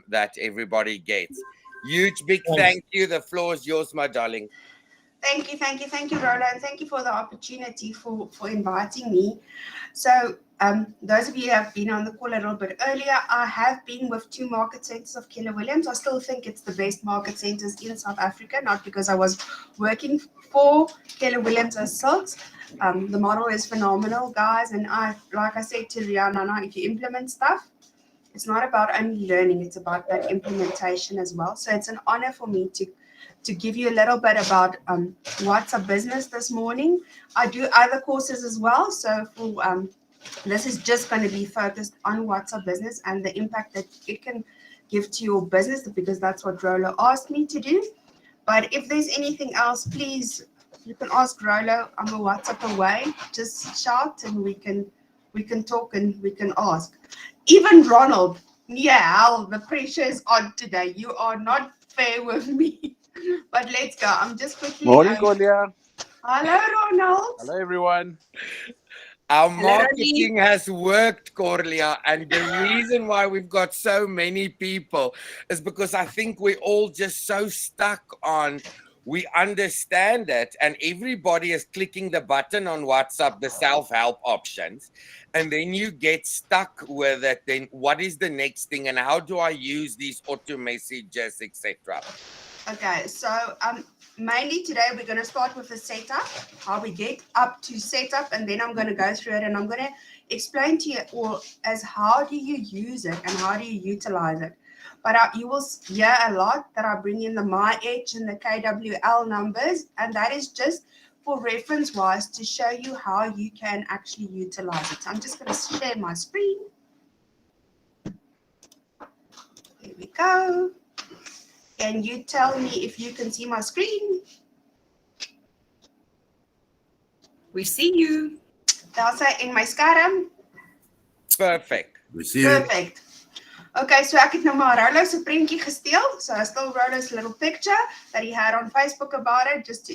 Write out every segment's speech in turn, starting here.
that everybody gets. Huge, big thank you. The floor is yours, my darling. Thank you, Rhoda, and thank you for the opportunity for inviting me. So, those of you who have been on the call a little bit earlier, I have been with 2 market centers of Keller Williams. I still think it's the best market centers in South Africa, not because I was working for Keller Williams as such. The model is phenomenal, guys, and like I said to Rihanna, if you implement stuff, it's not about only learning, it's about that implementation as well. So it's an honor for me to give you a little bit about what's a business this morning. I do other courses as well. So for this is just going to be focused on what's a business and the impact that it can give to your business, because that's what Rolo asked me to do. But if there's anything else, please, you can ask Rolo. I'm a WhatsApp away. Just shout and we can talk and we can ask. Even Ronald, yeah, the pressure is on today. You are not fair with me. But let's go. I'm just quickly. Morning, Corlia. Hello, Ronald. Hello, everyone. Our Hello, Ronnie. marketing has worked, Corlia, and the reason why we've got so many people is because I think we're all just so stuck on, we understand it, and everybody is clicking the button on WhatsApp, the self-help options, and then you get stuck with it. Then what is the next thing, and how do I use these auto messages, etc.? Okay, so mainly today we're going to start with the setup, how we get up to setup, and then I'm going to go through it and I'm going to explain to you all as how do you use it and how do you utilize it. But you will hear a lot that I bring in the MyEdge and the KWL numbers, and that is just for reference wise to show you how you can actually utilize it. So I'm just going to share my screen. There we go. Can you tell me if you can see my screen? We see you. Elsa in my scherm. Perfect. We see you. Perfect. Okay, so ek het nou maar Rolo se prentjie gesteel. So I stole Rolo's little picture that he had on Facebook about it, just to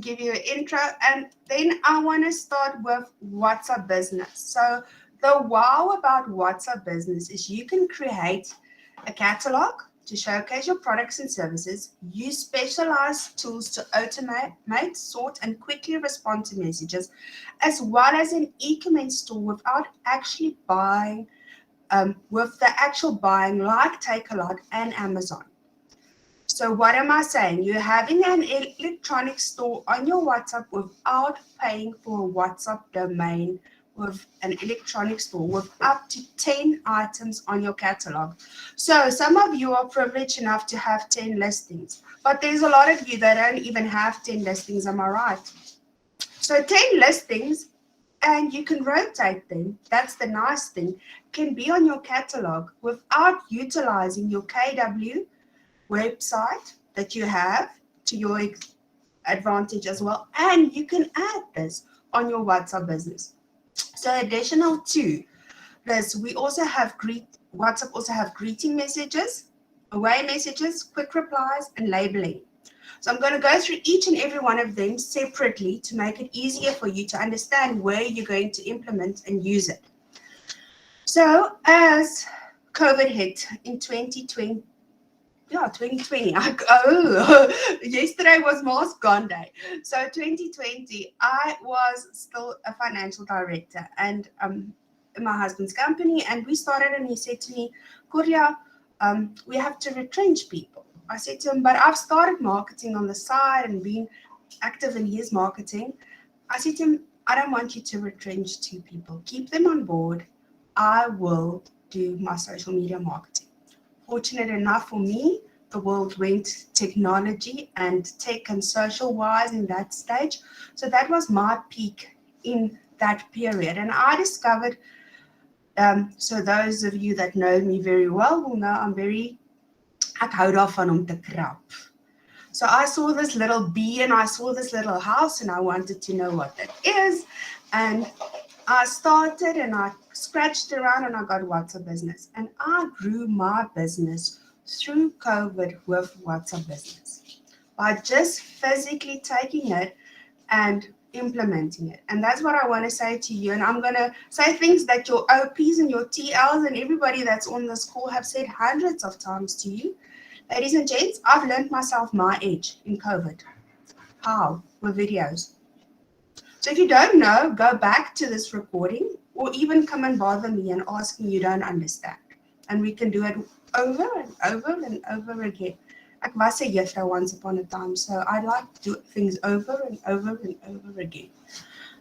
give you an intro. And then I want to start with what's a business. So the wow about what's a business is you can create a catalog to showcase your products and services, use specialized tools to automate, sort, and quickly respond to messages, as well as an e-commerce store without actually buying, with the actual buying like Takealot and Amazon. So what am I saying? You're having an electronic store on your WhatsApp without paying for a WhatsApp domain, with an electronic store with up to 10 items on your catalog. So some of you are privileged enough to have 10 listings, but there's a lot of you that don't even have 10 listings, am I right? So 10 listings, and you can rotate them, that's the nice thing, can be on your catalog without utilizing your KW website that you have to your advantage as well. And you can add this on your WhatsApp business. So additional to this, we also have WhatsApp also have greeting messages, away messages, quick replies, and labeling. So I'm going to go through each and every one of them separately to make it easier for you to understand where you're going to implement and use it. So as COVID hit in 2020, yesterday was Mask Gone Day. So 2020, I was still a financial director and in my husband's company, and we started, and he said to me, Corlia, we have to retrench people. I said to him, but I've started marketing on the side and being active in his marketing. I said to him, I don't want you to retrench 2 people. Keep them on board. I will do my social media marketing. Fortunate enough for me, the world went technology and tech and social wise in that stage. So that was my peak in that period. And I discovered, so those of you that know me very well will know ek hou daarvan om te krap. So I saw this little bee and I saw this little house and I wanted to know what that is. And I started and I scratched around and I got WhatsApp business. And I grew my business through COVID with WhatsApp business by just physically taking it and implementing it. And that's what I want to say to you. And I'm going to say things that your OPs and your TLs and everybody that's on this call have said hundreds of times to you. Ladies and gents, I've learned myself my edge in COVID. How? With videos. So if you don't know, go back to this recording or even come and bother me and ask me you don't understand. And we can do it over and over and over again. Ek was 'n juffrou once upon a time, so I like to do things over and over and over again.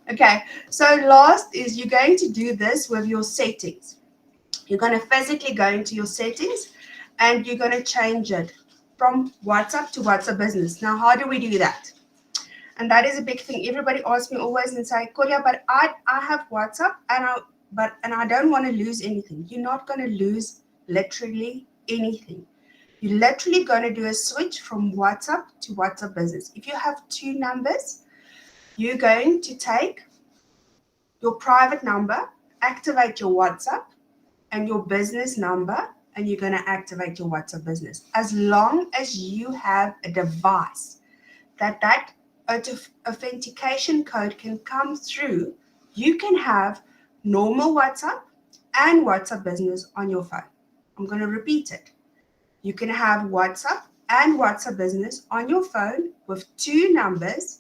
Okay, so last is you're going to do this with your settings. You're going to physically go into your settings and you're going to change it from WhatsApp to WhatsApp Business. Now, how do we do that? And that is a big thing. Everybody asks me always and say, Corlia, but I have WhatsApp and I don't want to lose anything. You're not going to lose literally anything. You're literally going to do a switch from WhatsApp to WhatsApp Business. If you have two numbers, you're going to take your private number, activate your WhatsApp and your business number, and you're going to activate your WhatsApp Business. As long as you have a device that authentication code can come through, you can have normal WhatsApp and WhatsApp Business on your phone. I'm going to repeat it. You can have WhatsApp and WhatsApp Business on your phone with two numbers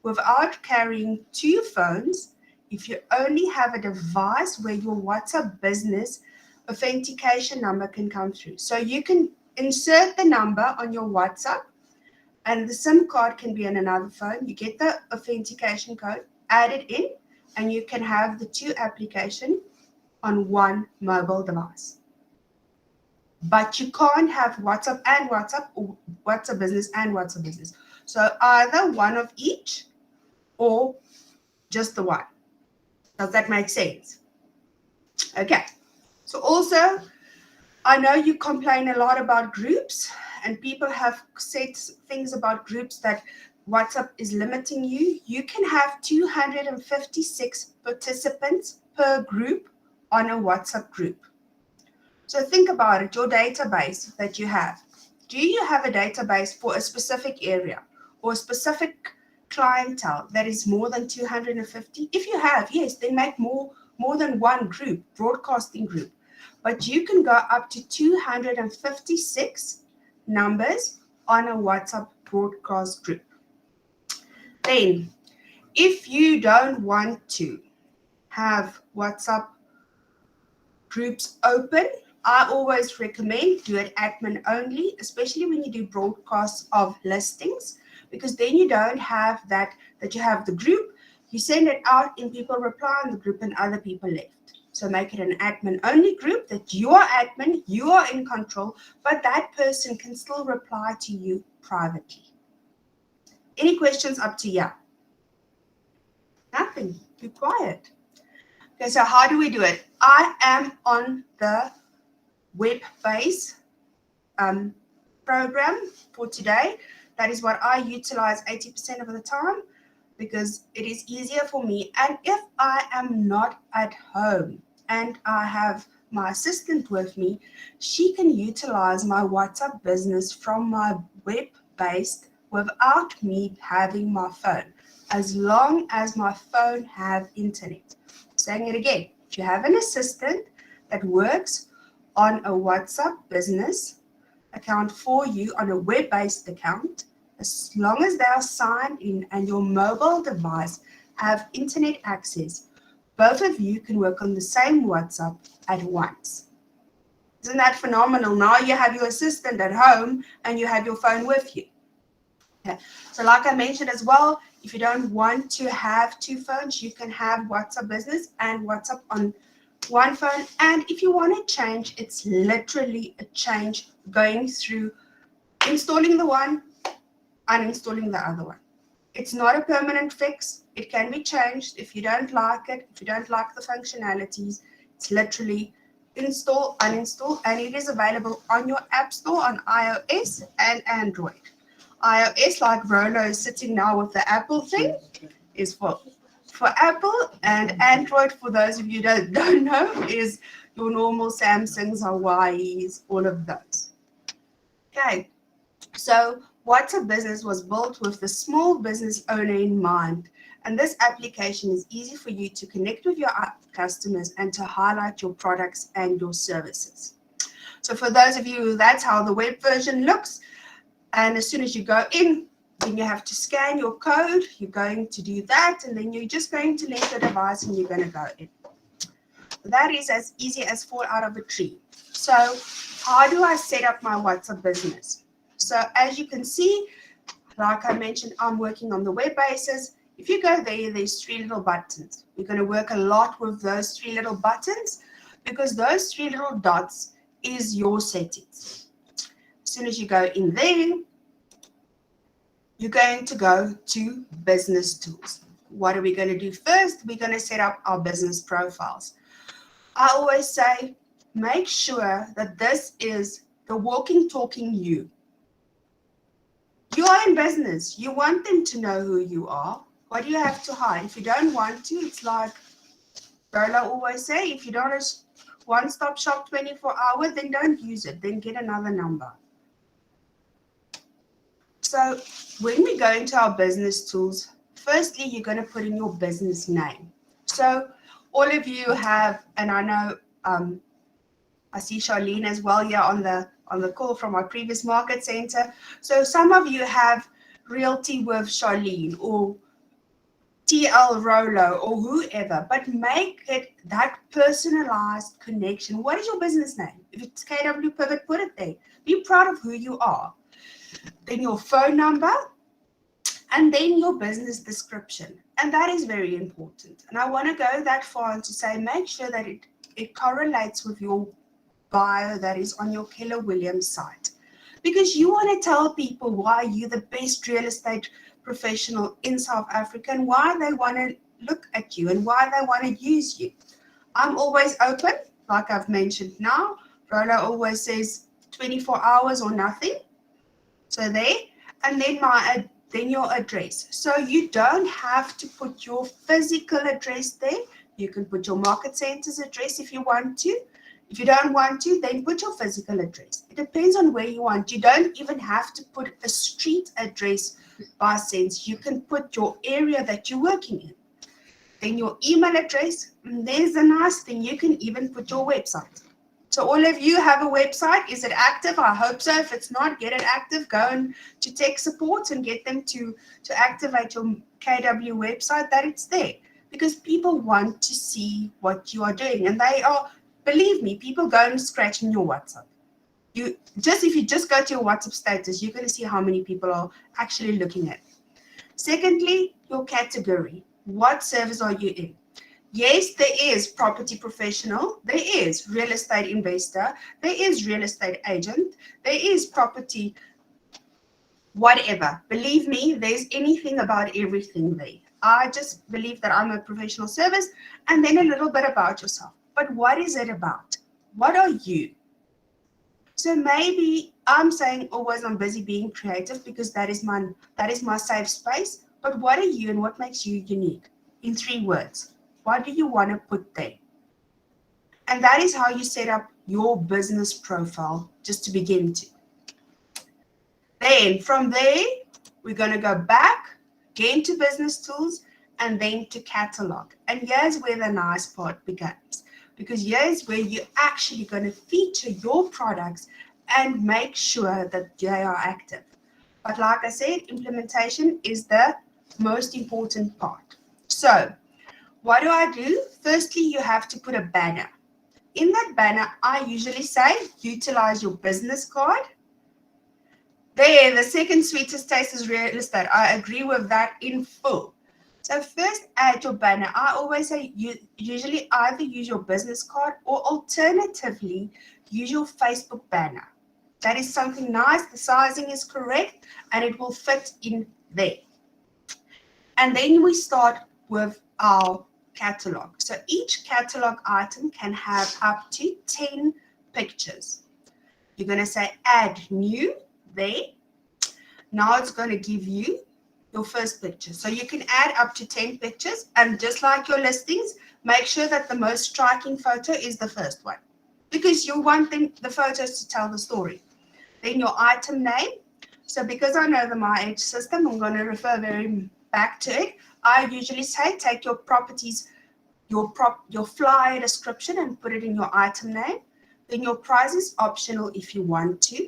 without carrying two phones if you only have a device where your WhatsApp Business authentication number can come through. So you can insert the number on your WhatsApp and the SIM card can be on another phone. You get the authentication code, add it in, and you can have the two applications on one mobile device. But you can't have WhatsApp and WhatsApp or WhatsApp Business and WhatsApp Business. So either one of each or just the one. Does that make sense? Okay. So also, I know you complain a lot about groups and people have said things about groups that WhatsApp is limiting you. You can have 256 participants per group on a WhatsApp group. So think about it, your database that you have. Do you have a database for a specific area or a specific clientele that is more than 250? If you have, yes, then make more than one group, broadcasting group. But you can go up to 256 numbers on a WhatsApp broadcast group. Then, if you don't want to have WhatsApp groups open, I always recommend do it admin only, especially when you do broadcasts of listings, because then you don't have that you have the group, you send it out and people reply on the group and other people left. So make it an admin only group that you are admin, you are in control, but that person can still reply to you privately. Any questions up to you? Nothing, be quiet. Okay, so how do we do it? I am on the web-based program for today. That is what I utilize 80% of the time because it is easier for me. And if I am not at home and I have my assistant with me, she can utilize my WhatsApp Business from my web-based without me having my phone, as long as my phone have internet. Saying it again, if you have an assistant that works on a WhatsApp Business account for you on a web-based account, as long as they are signed in and your mobile device have internet access, both of you can work on the same WhatsApp at once. Isn't that phenomenal? Now you have your assistant at home and you have your phone with you. Okay. So like I mentioned as well, if you don't want to have two phones, you can have WhatsApp Business and WhatsApp on one phone. And if you want to change, it's literally a change going through installing the one, uninstalling the other one. It's not a permanent fix. It can be changed if you don't like it, if you don't like the functionalities. It's literally install, uninstall, and it is available on your app store on iOS and Android. iOS, like Rolo is sitting now with the Apple thing, is for Apple, and Android, for those of you that don't know, is your normal Samsungs, Hawaiis, all of those. Okay, so WhatsApp Business was built with the small business owner in mind, And this application is easy for you to connect with your customers and to highlight your products and your services. So for those of you, that's how the web version looks. And as soon as you go in, then you have to scan your code. You're going to do that, and then you're just going to link the device and you're going to go in. That is as easy as fall out of a tree. So how do I set up my WhatsApp business? So as you can see, like I mentioned, I'm working on the web basis. If you go there, there's 3 little buttons. We're going to work a lot with those 3 little buttons because those 3 little dots is your settings. As soon as you go in there, you're going to go to business tools. What are we going to do first? We're going to set up our business profiles. I always say, make sure that this is the walking, talking you. You are in business. You want them to know who you are. What do you have to hide? If you don't want to, it's like Rola always say, if you don't have one-stop shop 24 hours, then don't use it. Then get another number. So when we go into our business tools, firstly, you're going to put in your business name. So all of you have, and I know I see Charlene as well here on the call from our previous market center. So some of you have Realty with Charlene or TL Rolo or whoever, but make it that personalized connection. What is your business name? If it's KW Pivot, put it there. Be proud of who you are. Then your phone number, and then your business description. And that is very important. And I want to go that far and to say, make sure that it correlates with your bio that is on your Keller Williams site. Because you want to tell people why you're the best real estate professional in South Africa and why they want to look at you and why they want to use you. I'm always open, like I've mentioned now. Rola always says 24 hours or nothing. So there, and then your address. So you don't have to put your physical address there. You can put your market center's address if you want to. If you don't want to, then put your physical address. It depends on where you want. You don't even have to put a street address by sense. You can put your area that you're working in. Then your email address. And there's a nice thing. You can even put your website. So all of you have a website. Is it active? I hope so. If it's not, get it active. Go to tech support and get them to activate your KW website that it's there. Because people want to see what you are doing. And they are, believe me, people go and scratch in your WhatsApp. If you just go to your WhatsApp status, you're going to see how many people are actually looking at it. Secondly, your category. What service are you in? Yes, there is property professional, there is real estate investor, there is real estate agent, there is property, whatever. Believe me, there's anything about everything there. I just believe that I'm a professional service, and then a little bit about yourself. But what is it about? What are you? So maybe I'm saying always I'm busy being creative because that is my safe space. But what are you and what makes you unique? In 3 words. What do you want to put there? And that is how you set up your business profile, just to begin to. Then from there, we're going to go back, again to business tools, and then to catalog. And here's where the nice part begins. Because here's where you're actually going to feature your products and make sure that they are active. But like I said, implementation is the most important part. So what do I do? Firstly, you have to put a banner. In that banner, I usually say, utilize your business card. There, the second sweetest taste is real estate. I agree with that in full. So first, add your banner. I always say, you usually either use your business card or alternatively, use your Facebook banner. That is something nice. The sizing is correct and it will fit in there. And then we start with our catalog. So each catalog item can have up to 10 pictures. You're going to say add new there. Now it's going to give you your first picture. So you can add up to 10 pictures, and just like your listings, make sure that the most striking photo is the first one because you want the photos to tell the story. Then your item name. So because I know the MyEdge system, I'm going to refer very back to it, I usually say take your properties, your flyer description and put it in your item name. Then your price is optional if you want to.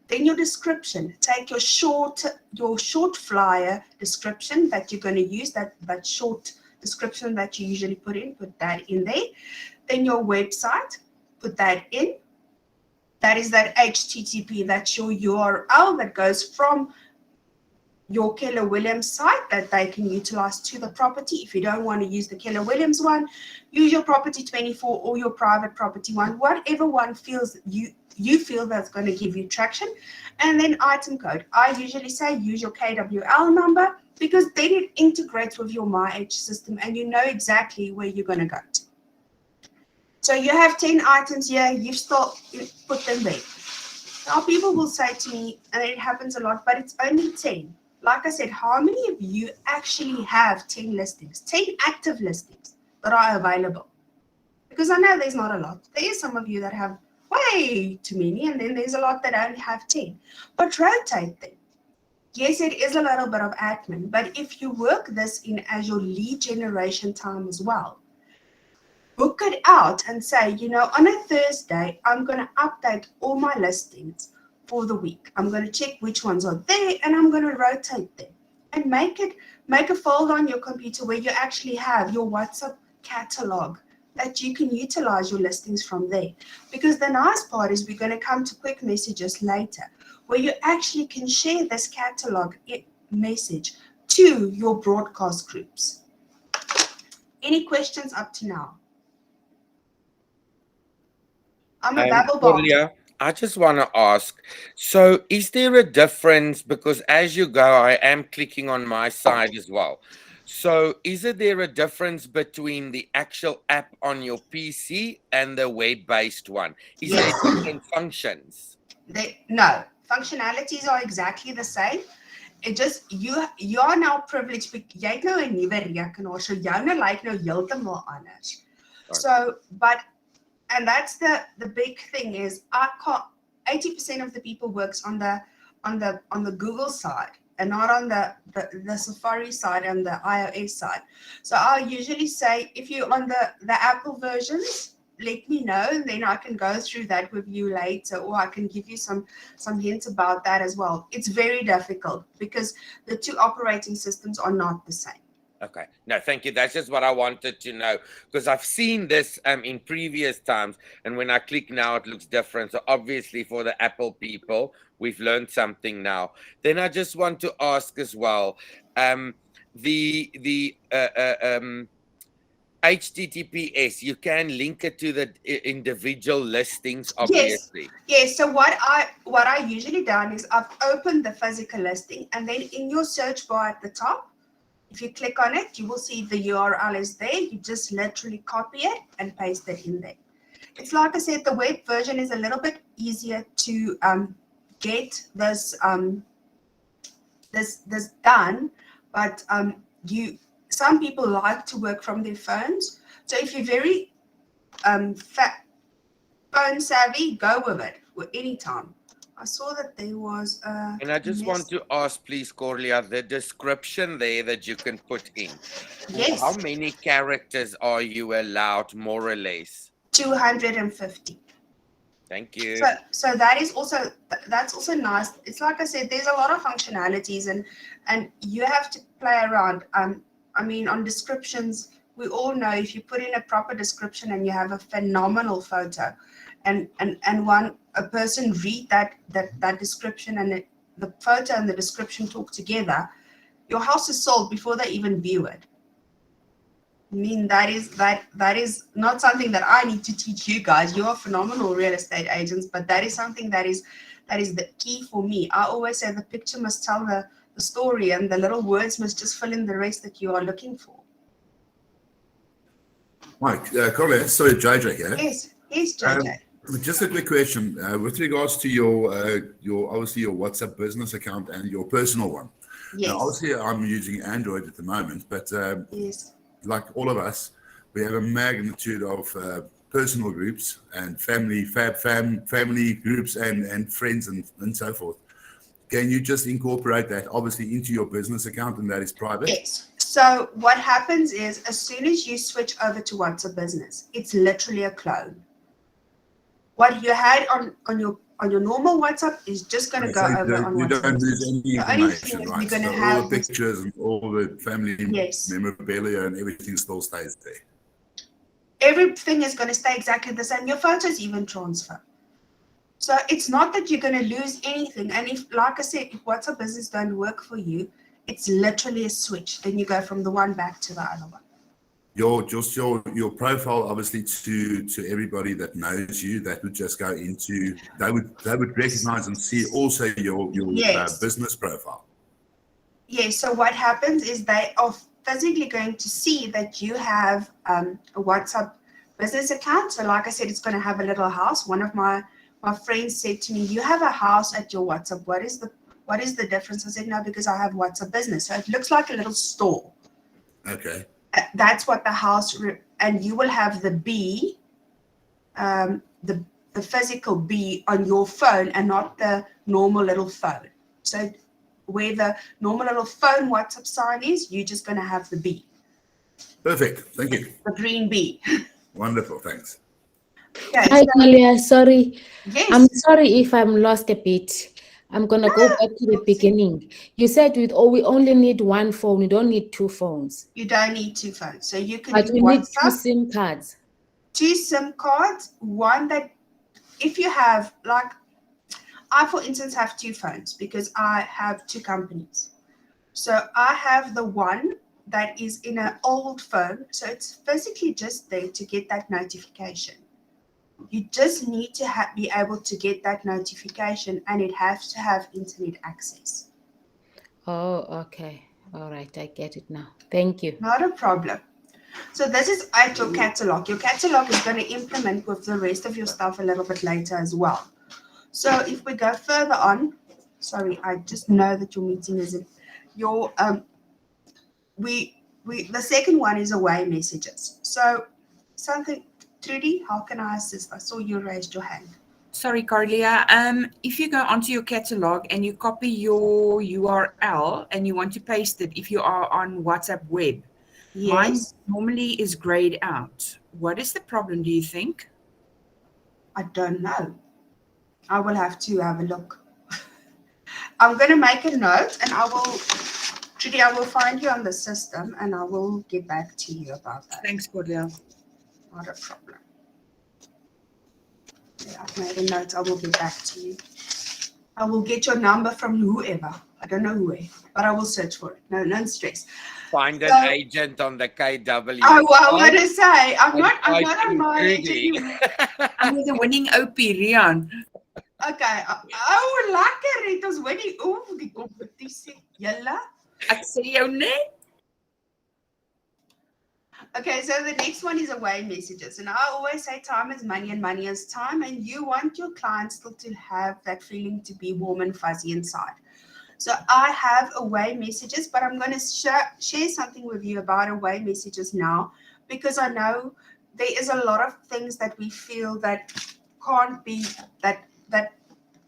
Then your description, take your short flyer description that you're going to use, that short description that you usually put that in there. Then your website, put that in. That is that HTTP, that's your URL that goes from your Keller Williams site that they can utilize to the property. If you don't want to use the Keller Williams one, use your Property 24 or your private property one, whatever one feels you feel that's going to give you traction. And then item code. I usually say use your KWL number because then it integrates with your MyH system and you know exactly where you're going to go to. So you have 10 items here, you've still put them there. Now people will say to me, and it happens a lot, but it's only 10. Like I said, how many of you actually have 10 listings, 10 active listings that are available? Because I know there's not a lot. There is some of you that have way too many, and then there's a lot that only have 10. But rotate them. Yes, it is a little bit of admin, but if you work this in as your lead generation time as well, book it out and say, you know, on a Thursday, I'm going to update all my listings for the week. I'm going to check which ones are there and I'm going to rotate them and make a folder on your computer where you actually have your WhatsApp catalog that you can utilize your listings from there. Because the nice part is we're going to come to quick messages later where you actually can share this catalog message to your broadcast groups. Any questions up to now? I'm a babble bomb. Corlia, I just want to ask, so is there a difference, because as you go, I am clicking on my side as well. So is there a difference between the actual app on your PC and the web-based one? Is there different functions? No, functionalities are exactly the same. It just, you are now privileged, jy het nou 'n nuwe rekenaar, so joune lyk nou heeltemal anders. So, and that's the big thing is 80% of the people works on the Google side and not on the Safari side and the iOS side. So I'll usually say if you're on the Apple versions, let me know, and then I can go through that with you later, or I can give you some hints about that as well. It's very difficult because the two operating systems are not the same. Okay. No, thank you. That's just what I wanted to know, because I've seen this in previous times, and when I click now, it looks different. So obviously for the Apple people, we've learned something now. Then I just want to ask as well, the HTTPS, you can link it to the individual listings, obviously. Yes. So what I usually done is I've opened the physical listing, and then in your search bar at the top, if you click on it, you will see the URL is there. You just literally copy it and paste it in there. It's like I said, the web version is a little bit easier to get this done, but some people like to work from their phones. So if you're very phone savvy, go with it anytime. I saw that there was a... And I just want to ask, please, Corlia, the description there that you can put in. Yes. How many characters are you allowed, more or less? 250. Thank you. So that's also nice. It's like I said, there's a lot of functionalities and you have to play around. I mean, on descriptions, we all know if you put in a proper description and you have a phenomenal photo, and a person read that description and the photo and the description talk together, your house is sold before they even view it. I mean, that is not something that I need to teach you guys. You are phenomenal real estate agents, but that is something that is the key for me. I always say the picture must tell the story, and the little words must just fill in the rest that you are looking for. Mike, Corlia, sorry, JJ here. Yes, JJ. Just a quick question with regards to your obviously your WhatsApp business account and your personal one. Yes. Now, obviously, I'm using Android at the moment, but Yes. like all of us, we have a magnitude of personal groups and family groups and friends and so forth. can you just incorporate that obviously into your business account, and that is private? Yes. So what happens is, as soon as you switch over to WhatsApp Business, it's literally a clone. What you had on your normal WhatsApp is just going to go over on you WhatsApp don't lose Business. any The only thing information, is right? you're going to So all have the pictures and all the family Yes. memorabilia and everything still stays there. everything is going to stay exactly the same. Your photos even transfer. So it's not that you're going to lose anything. And if, like I said, if WhatsApp Business don't work for you, it's literally a switch. Then you go from the one back to the other one. Your profile, obviously, to everybody that knows you, that would just go into, they would recognize and see also your Yes. business profile. Yes. So what happens is they are physically going to see that you have a WhatsApp Business account. So like I said, it's going to have a little house. One of my friends said to me, "You have a house at your WhatsApp. What is the difference?" I said, "No, because I have WhatsApp Business. So it looks like a little store." Okay. That's what the house, and you will have the B, the physical B on your phone, and not the normal little phone. So where the normal little phone WhatsApp sign is, you're just going to have the B. Perfect. Thank you. The green B. Wonderful. Thanks. Okay, Hi, so, Corlia. Sorry. yes. I'm sorry if I'm lost a bit. I'm gonna go back to the beginning. You said we only need one phone. We don't need two phones. You don't need two phones. So you can But do we need two WhatsApp, SIM cards. 2 SIM cards, one that, if you have, like, I, for instance, have 2 phones because I have 2 companies. So I have the one that is in an old phone. So it's physically just there to get that notification. You just need to be able to get that notification, and it has to have internet access. Oh, okay. All right. I get it now. Thank you. Not a problem. So this is at your catalog. Your catalog is going to implement with the rest of your stuff a little bit later as well. So if we go further on, sorry, I just know that your meeting is in your the second one is away messages. So something, Trudy, how can I assist? I saw you raised your hand. Sorry, Corlia. If you go onto your catalog and you copy your URL and you want to paste it, if you are on WhatsApp web, mine Yes, normally is grayed out. What is the problem, do you think? I don't know. I will have to have a look. I'm going to make a note, and Trudy, I will find you on the system, and I will get back to you about that. Thanks, Corlia. Not a problem. Yeah, I've made a note. I will get back to you. I will get your number from whoever. I don't know who, but I will search for it. No stress. Find an So- agent on the KW. I want to say I'm not I on my think genuine. I'm with the winning OP, Rian. Okay. Oh, lekker. Dit ons win die die kompetisie. Julle. Ek sê jou net. Okay, so the next one is away messages. And I always say time is money and money is time. And you want your clients still to have that feeling to be warm and fuzzy inside. So I have away messages, but I'm going to share something with you about away messages now, because I know there is a lot of things that we feel that can't be, that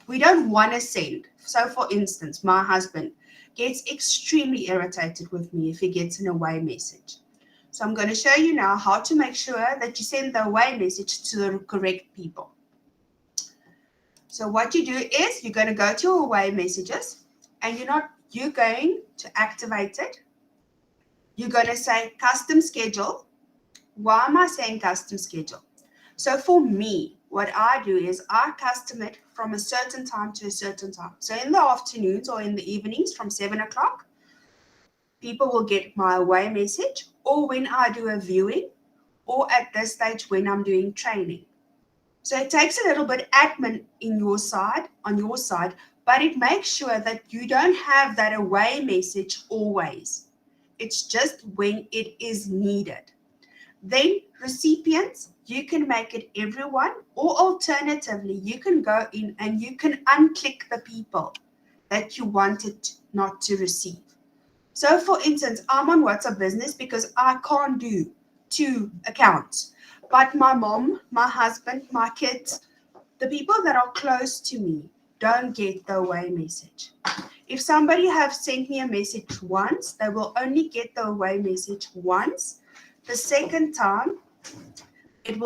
we don't want to send. So for instance, my husband gets extremely irritated with me if he gets an away message. So I'm going to show you now how to make sure that you send the away message to the correct people. So what you do is you're going to go to your away messages, and you're going to activate it. You're going to say custom schedule. Why am I saying custom schedule? So for me, what I do is I custom it from a certain time to a certain time. So in the afternoons or in the evenings from 7 o'clock, people will get my away message, or when I do a viewing, or at this stage when I'm doing training. So it takes a little bit admin on your side, but it makes sure that you don't have that away message always. It's just when it is needed. Then recipients, you can make it everyone, or alternatively, you can go in and you can unclick the people that you wanted not to receive. So for instance, I'm on WhatsApp Business because I can't do 2 accounts. But my mom, my husband, my kids, the people that are close to me, don't get the away message. If somebody have sent me a message once, they will only get the away message once. The second time, it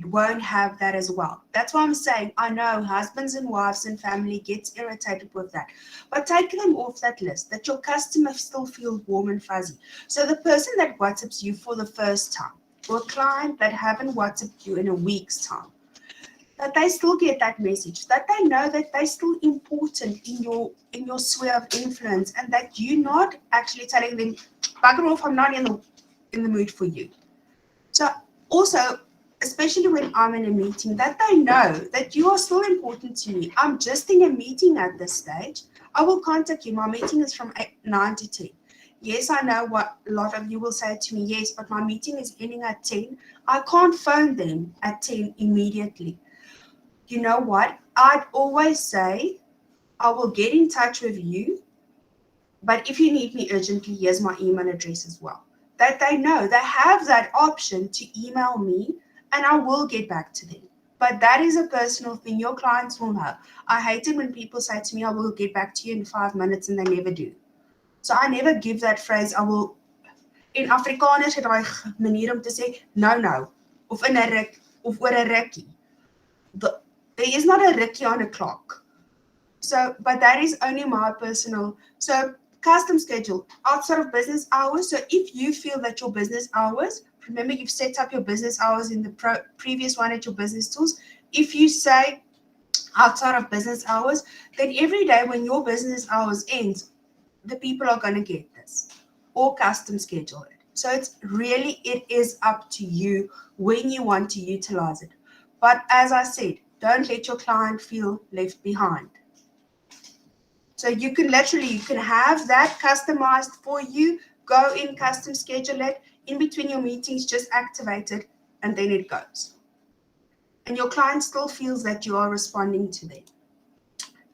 won't have that as well. That's why I'm saying, I know husbands and wives and family gets irritated with that, but take them off that list, that your customer still feels warm and fuzzy. So the person that WhatsApps you for the first time, or a client that haven't WhatsApped you in a week's time, that they still get that message, that they know that they're still important in your sphere of influence, and that you're not actually telling them, bugger off, I'm not in the mood for you. So also, especially when I'm in a meeting, that they know that you are still important to me. I'm just in a meeting at this stage. I will contact you. My meeting is from 9 to 10. Yes, I know what a lot of you will say to me, yes, but my meeting is ending at 10. I can't phone them at 10 immediately. You know what? I'd always say, I will get in touch with you, but if you need me urgently, here's my email address as well. That they know they have that option to email me, and I will get back to them. But that is a personal thing. Your clients will know. I hate it when people say to me, I will get back to you in 5 minutes, and they never do. So I never give that phrase, I will. In Afrikaans het daai manier om te sê, no, of in 'n ruk, of oor 'n rukkie. There is not a rukkie on a clock. So, but that is only my personal. So custom schedule outside of business hours. So if you feel that your business hours, remember you've set up your business hours in the previous one at your business tools. If you say outside of business hours, then every day when your business hours ends, the people are going to get this, or custom schedule it. So it is up to you when you want to utilize it. But as I said, don't let your client feel left behind. So you can have that customized for you, go in, custom schedule it, in between your meetings, just activate it, and then it goes. And your client still feels that you are responding to them.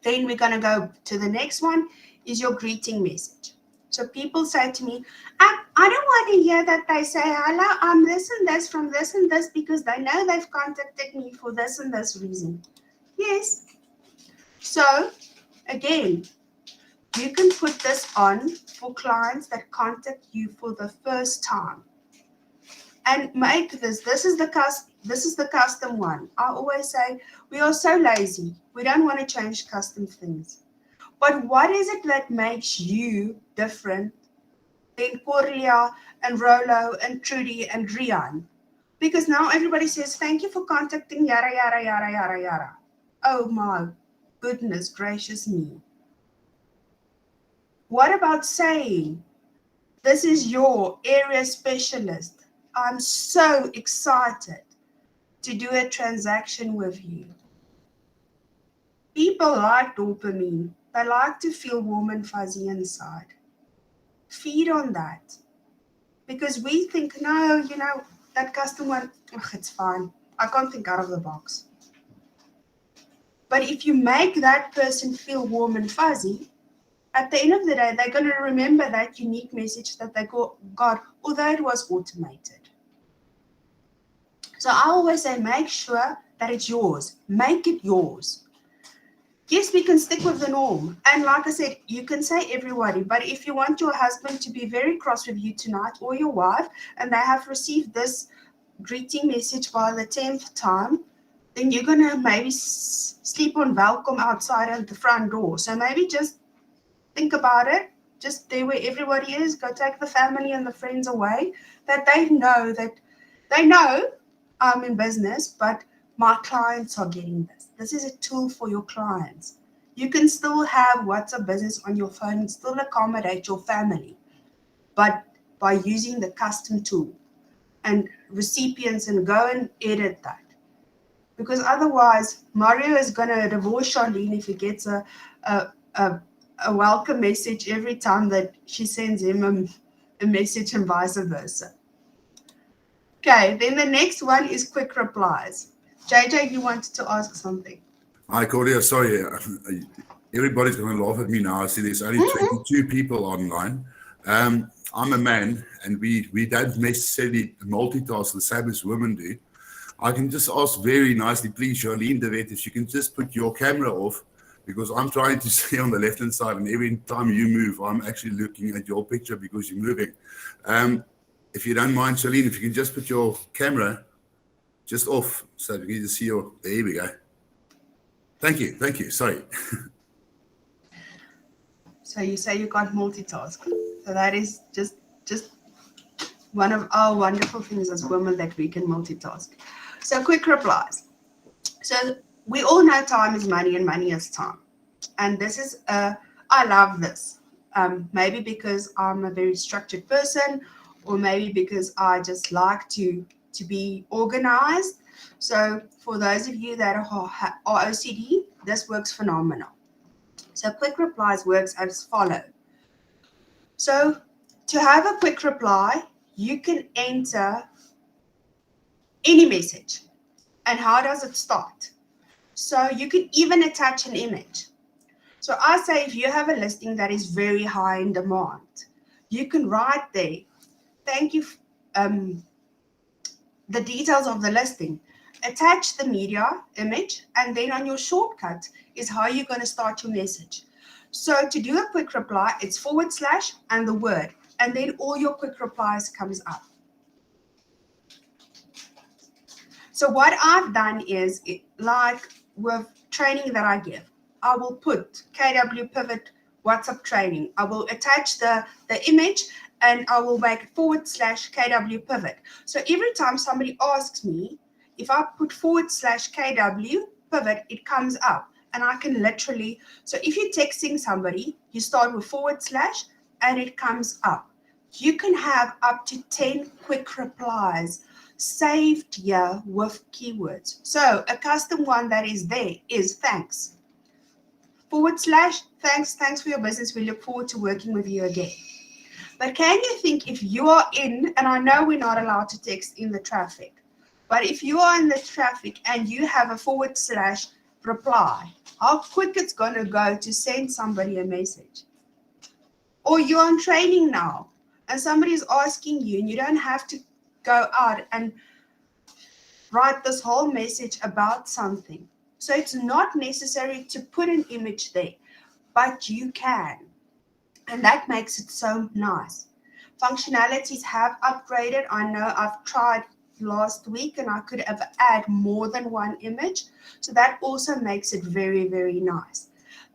Then we're going to go to the next one, is your greeting message. So people say to me, I don't want to hear that they say, hello, I'm this and this from this and this, because they know they've contacted me for this and this reason. Yes. So again, you can put this on for clients that contact you for the first time. And make this is the custom one. I always say, we are so lazy. We don't want to change custom things. But what is it that makes you different than Corlia and Rolo and Trudy and Rian? Because now everybody says, thank you for contacting yara, yara, yara, yara, yara. Oh my goodness gracious me. What about saying, this is your area specialist. I'm so excited to do a transaction with you. People like dopamine. They like to feel warm and fuzzy inside. Feed on that. Because we think, no, that custom one, it's fine. I can't think out of the box. But if you make that person feel warm and fuzzy, at the end of the day, they're going to remember that unique message that they got, although it was automated. So I always say, make sure that it's yours. Make it yours. Yes, we can stick with the norm. And like I said, you can say everybody, but if you want your husband to be very cross with you tonight, or your wife, and they have received this greeting message by the 10th time, then you're going to maybe sleep on welcome outside at the front door. So maybe just think about it. Just there where everybody is, go take the family and the friends away, that they know I'm in business, but my clients are getting this. This is a tool for your clients. You can still have WhatsApp business on your phone and still accommodate your family, but by using the custom tool and recipients, and go and edit that. Because otherwise, Mario is going to divorce Charlene if he gets a welcome message every time that she sends him a message, and vice versa. Okay, then the next one is quick replies. JJ, you wanted to ask something. Hi, Corlia. Sorry, everybody's going to laugh at me now. I see there's only 22 people online. I'm a man, and we don't necessarily multitask the same as women do. I can just ask very nicely, please, Charlene de Wet, if you can just put your camera off, because I'm trying to see on the left-hand side, and every time you move, I'm actually looking at your picture because you're moving. If you don't mind, Charlene, if you can just put your camera just off so we can see your, there we go. Thank you, sorry. So you say you can't multitask. So that is just one of our wonderful things as women, that we can multitask. So quick replies. So we all know time is money and money is time. And this is, I love this. Maybe because I'm a very structured person, or maybe because I just like to be organized. So for those of you that are OCD, this works phenomenal. So quick replies works as follows. So to have a quick reply, you can enter any message. And how does it start? So you can even attach an image. So I say, if you have a listing that is very high in demand, you can write there, thank you, the details of the listing, attach the media image, and then on your shortcut is how you're going to start your message. So to do a quick reply, it's / and the word, and then all your quick replies comes up. So what I've done is, like with training that I give, I will put KW Pivot WhatsApp training. I will attach the image, and I will make / KW Pivot. So every time somebody asks me, if I put / KW Pivot, it comes up, and I can literally, so if you're texting somebody, you start with / and it comes up. You can have up to 10 quick replies saved here with keywords. So a custom one that is there is thanks. / thanks for your business. We look forward to working with you again. But can you think, if you are in, and I know we're not allowed to text in the traffic, but if you are in the traffic and you have a / reply, how quick it's going to go to send somebody a message? Or you're on training now and somebody's asking you, and you don't have to go out and write this whole message about something. So it's not necessary to put an image there, but you can. And that makes it so nice. Functionalities have upgraded. I know I've tried last week and I could have added more than one image. So that also makes it very, very nice.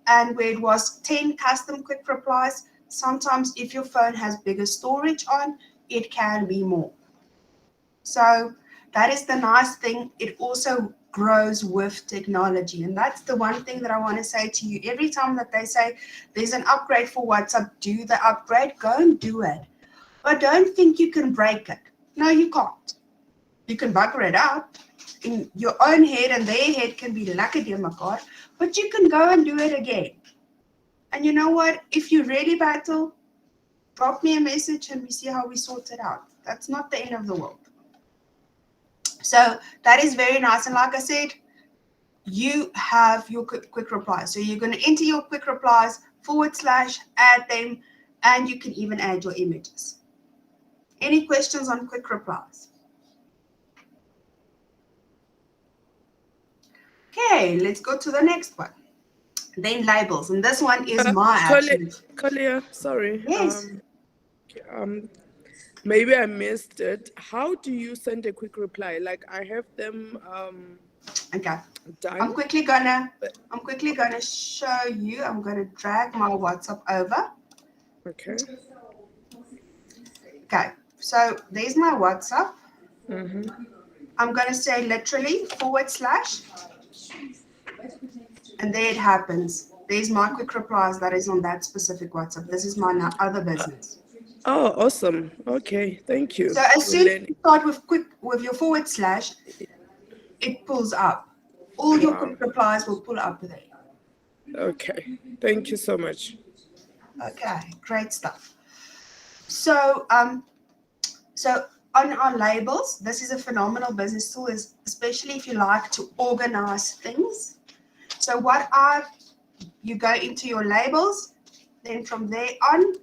And where it was 10 custom quick replies, sometimes if your phone has bigger storage on, it can be more. So that is the nice thing. It also grows with technology. And that's the one thing that I want to say to you. Every time that they say there's an upgrade for WhatsApp, do the upgrade, go and do it. But don't think you can break it. No, you can't. You can bugger it out. In your own head and their head can be lekker dear mekaar, but you can go and do it again. And you know what? If you really battle, drop me a message and we see how we sort it out. That's not the end of the world. So that is very nice. And like I said, you have your quick replies. So you're going to enter your quick replies / add them, and you can even add your images. Any questions on quick replies? Okay, let's go to the next one. Then labels. And this one is my action. Corlia, sorry. Yes. Maybe I missed it. How do you send a quick reply? Like I have them Okay. done. I'm quickly gonna show you. I'm gonna drag my WhatsApp over. Okay. Okay. So there's my WhatsApp. Mm-hmm. I'm gonna say literally / and there it happens. There's my quick replies that is on that specific WhatsApp. This is my other business. Oh, awesome. Okay, thank you. So as soon as you start with your / it pulls up. All your quick replies will pull up there. Okay, thank you so much. Okay, great stuff. So so on our labels, this is a phenomenal business tool, especially if you like to organize things. So you go into your labels, then from there on,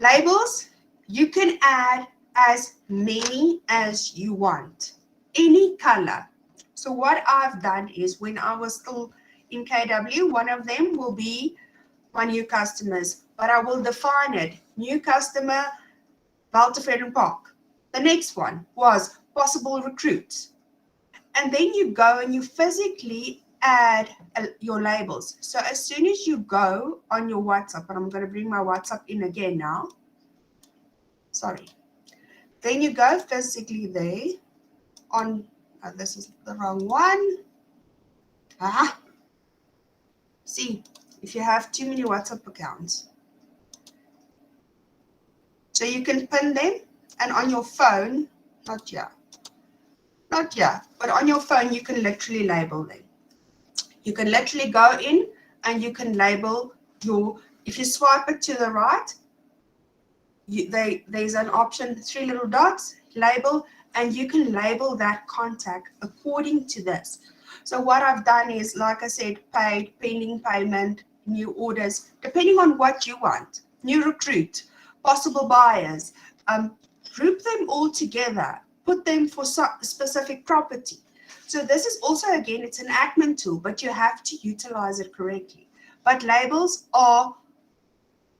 labels, you can add as many as you want, any color. So what I've done is, when I was still in KW. One of them will be my new customers, but I will define it. New customer, Walterfreden Park. The next one was possible recruits. And then you go and you physically add your labels. So as soon as you go on your WhatsApp, and I'm going to bring my WhatsApp in again now. Sorry. Then you go physically there on, this is the wrong one. See, if you have too many WhatsApp accounts. So you can pin them, and on your phone, not here, but on your phone, you can literally label them. You can literally go in and you can label if you swipe it to the right, there's an option, 3 little dots, label, and you can label that contact according to this. So what I've done is, like I said, paid, pending payment, new orders, depending on what you want, new recruit, possible buyers, group them all together, put them for specific property. So this is also, again, it's an admin tool, but you have to utilize it correctly. But labels are,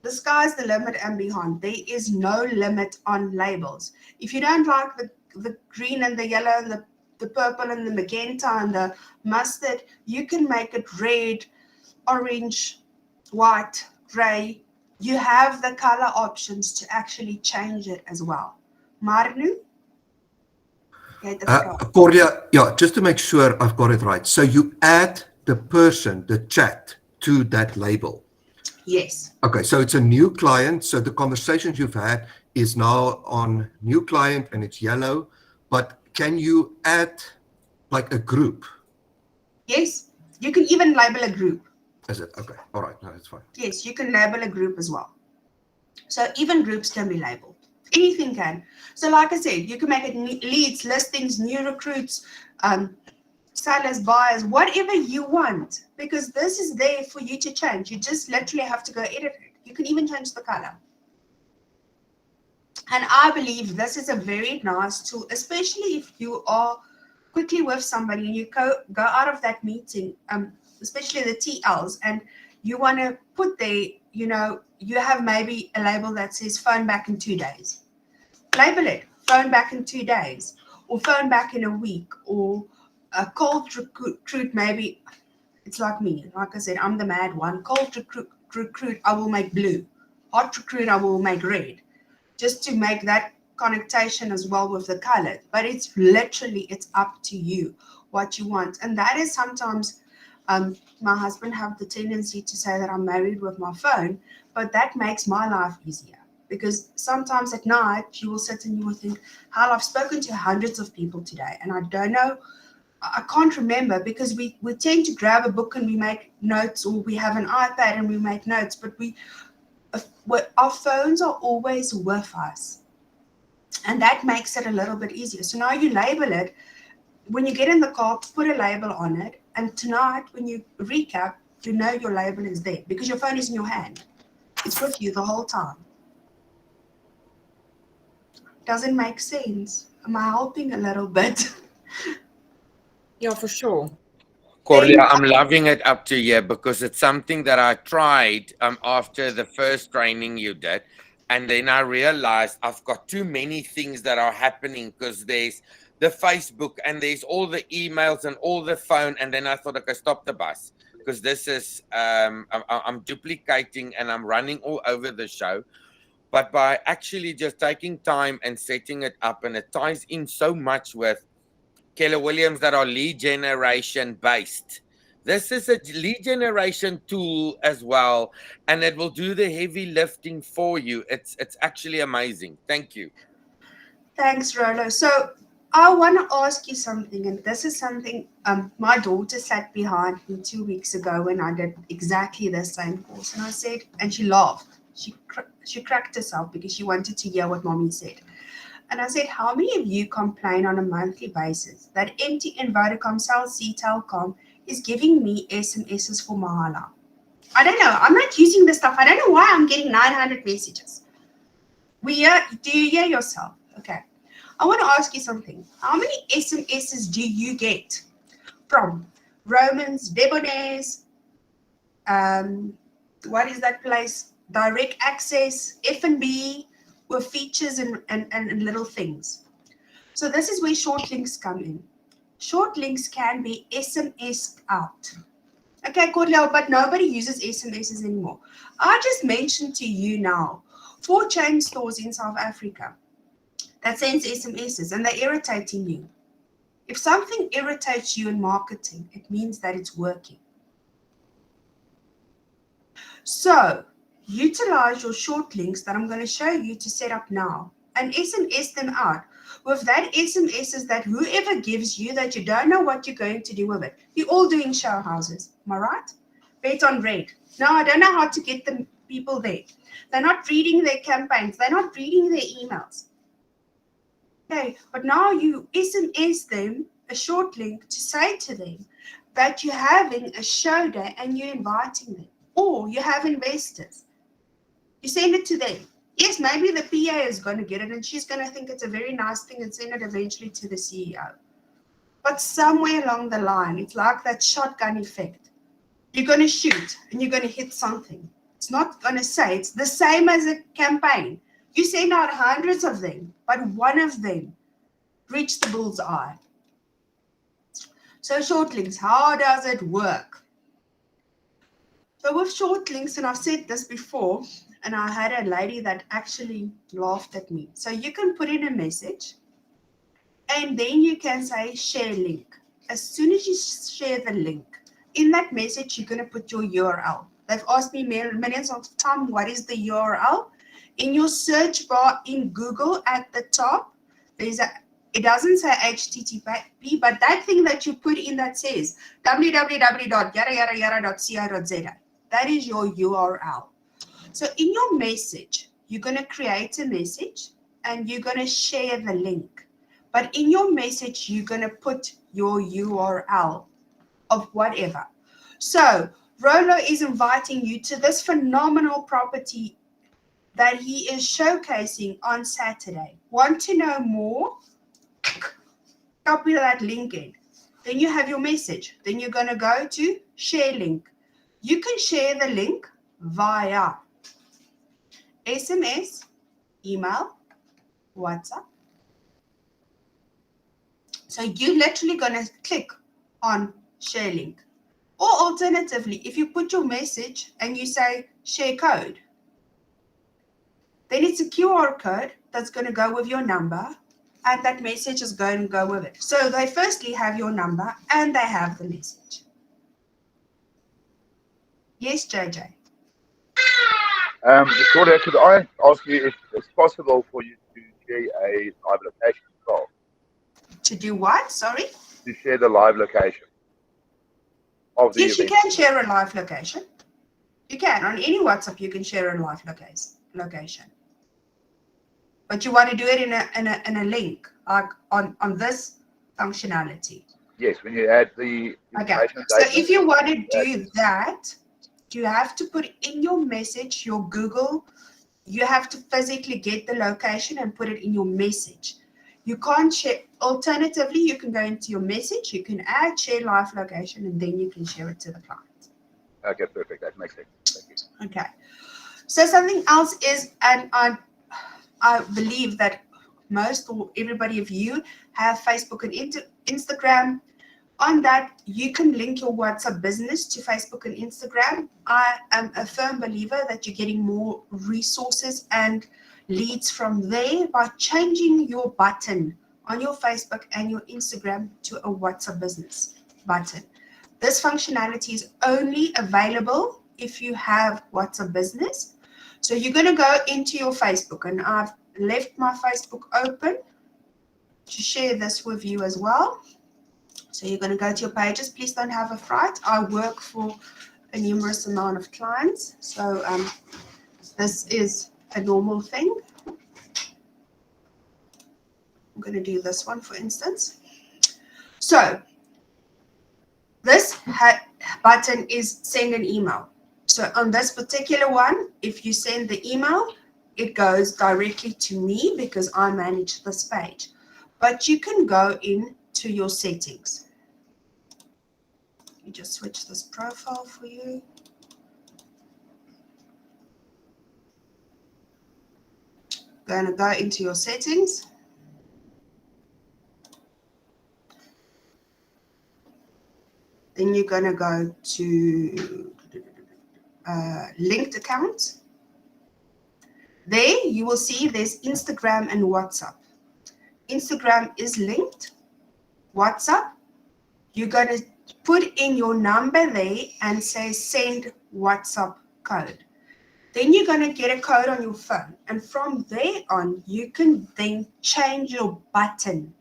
the sky's the limit and beyond. There is no limit on labels. If you don't like the green and the yellow and the purple and the magenta and the mustard, you can make it red, orange, white, gray. You have the color options to actually change it as well. Marnu? Corlia, yeah, just to make sure I've got it right. So you add the person, the chat, to that label. Yes. Okay, so it's a new client. So the conversations you've had is now on new client and it's yellow. But can you add like a group? Yes, you can even label a group. Is it? Okay, all right, no, that's fine. Yes, you can label a group as well. So even groups can be labeled. Anything can. So like I said, you can make it leads, listings, new recruits, sellers, buyers, whatever you want, because this is there for you to change. You just literally have to go edit it. You can even change the color. And I believe this is a very nice tool, especially if you are quickly with somebody and you go out of that meeting, especially the TLs, and you want to put there, you have maybe a label that says phone back in 2 days. Label it, phone back in 2 days, or phone back in a week, or a cold recruit, maybe. It's like me. Like I said, I'm the mad one. Cold recruit, I will make blue. Hot recruit, I will make red. Just to make that connotation as well with the color. But it's literally, it's up to you what you want. And that is sometimes, my husband have the tendency to say that I'm married with my phone, but that makes my life easier. Because sometimes at night you will sit and you will think, hell, I've spoken to hundreds of people today and I don't know, I can't remember, because we tend to grab a book and we make notes, or we have an iPad and we make notes, but our phones are always with us. And that makes it a little bit easier. So now you label it. When you get in the car, put a label on it. And tonight, when you recap, you know your label is there because your phone is in your hand. It's with you the whole time. Doesn't make sense. Am I helping a little bit? Yeah, for sure. Corlia, I'm loving it up to here because it's something that I tried after the first training you did. And then I realized I've got too many things that are happening because there's the Facebook and there's all the emails and all the phone. And then I thought, okay, stop the bus, because this is, I'm duplicating and I'm running all over the show. But by actually just taking time and setting it up, and it ties in so much with Keller Williams that are lead generation based. This is a lead generation tool as well, and it will do the heavy lifting for you. It's actually amazing. Thank you. Thanks, Rolo. So I want to ask you something, and this is something my daughter sat behind me 2 weeks ago when I did exactly the same course, and I said, and she laughed. She cracked herself because she wanted to hear what mommy said. And I said, how many of you complain on a monthly basis that MTN, Vodacom, Cell C, Telkom is giving me SMSs for Mahala? I don't know. I'm not using this stuff. I don't know why I'm getting 900 messages. Do you hear yourself? Okay. I want to ask you something. How many SMSs do you get from Romans, Debonair's, what is that place? Direct access, F&B, with features and little things. So this is where short links come in. Short links can be SMS'd out. Okay, Corlia, but nobody uses SMSs anymore. I just mentioned to you now 4 chain stores in South Africa that sends SMSs and they're irritating you. If something irritates you in marketing, it means that it's working. So utilize your short links that I'm going to show you to set up now and SMS them out. With that SMSs that whoever gives you that you don't know what you're going to do with it. You're all doing show houses, am I right? Bet on red. No, I don't know how to get the people there. They're not reading their campaigns. They're not reading their emails. Okay, but now you SMS them a short link to say to them that you're having a show day and you're inviting them. Or you have investors. You send it to them. Yes, maybe the PA is going to get it and she's going to think it's a very nice thing and send it eventually to the CEO. But somewhere along the line, it's like that shotgun effect. You're going to shoot and you're going to hit something. It's not going to say, it's the same as a campaign. You send out hundreds of them, but one of them reached the bullseye. So short links, how does it work? So with short links, and I've said this before, and I had a lady that actually laughed at me. So you can put in a message and then you can say share link. As soon as you share the link, in that message, you're going to put your URL. They've asked me millions of times, what is the URL? In your search bar in Google at the top, it doesn't say HTTP, but that thing that you put in that says www.yada-yada-yada.co.za. That is your URL. So in your message, you're going to create a message and you're going to share the link. But in your message, you're going to put your URL of whatever. So Rolo is inviting you to this phenomenal property that he is showcasing on Saturday. Want to know more? Copy that link in. Then you have your message. Then you're going to go to share link. You can share the link via SMS, email, WhatsApp. So you're literally going to click on share link. Or alternatively, if you put your message and you say share code, then it's a QR code that's going to go with your number and that message is going to go with it. So they firstly have your number and they have the message. Yes, JJ. Corlia, could I ask you if it's possible for you to share a live location as well? To do what? Sorry? To share the live location of the Yes, event. you can share a live location. You can. On any WhatsApp, you can share a live location. But you want to do it in a link, like on this functionality. Yes, when you add the Okay. So if you want to do that, you have to put in your message, your Google, you have to physically get the location and put it in your message. You can't share. Alternatively, you can go into your message, you can add share live location, and then you can share it to the client. Okay, perfect. That makes sense. Thank you. Okay. So something else is, and I believe that most or everybody of you have Facebook and Instagram. On that, you can link your WhatsApp business to Facebook and Instagram. I am a firm believer that you're getting more resources and leads from there by changing your button on your Facebook and your Instagram to a WhatsApp business button. This functionality is only available if you have WhatsApp business. So you're going to go into your Facebook, and I've left my Facebook open to share this with you as well. So you're going to go to your pages. Please don't have a fright. I work for a numerous amount of clients. So this is a normal thing. I'm going to do this one, for instance. So this button is send an email. So on this particular one, if you send the email, it goes directly to me because I manage this page. But you can go into your settings. me just switch this profile for you. Going to go into your settings. Then you're going to go to linked accounts. There you will see there's Instagram and WhatsApp. Instagram is linked. WhatsApp, you're going to put in your number there and say send WhatsApp code. Then you're going to get a code on your phone. And from there on, you can then change your button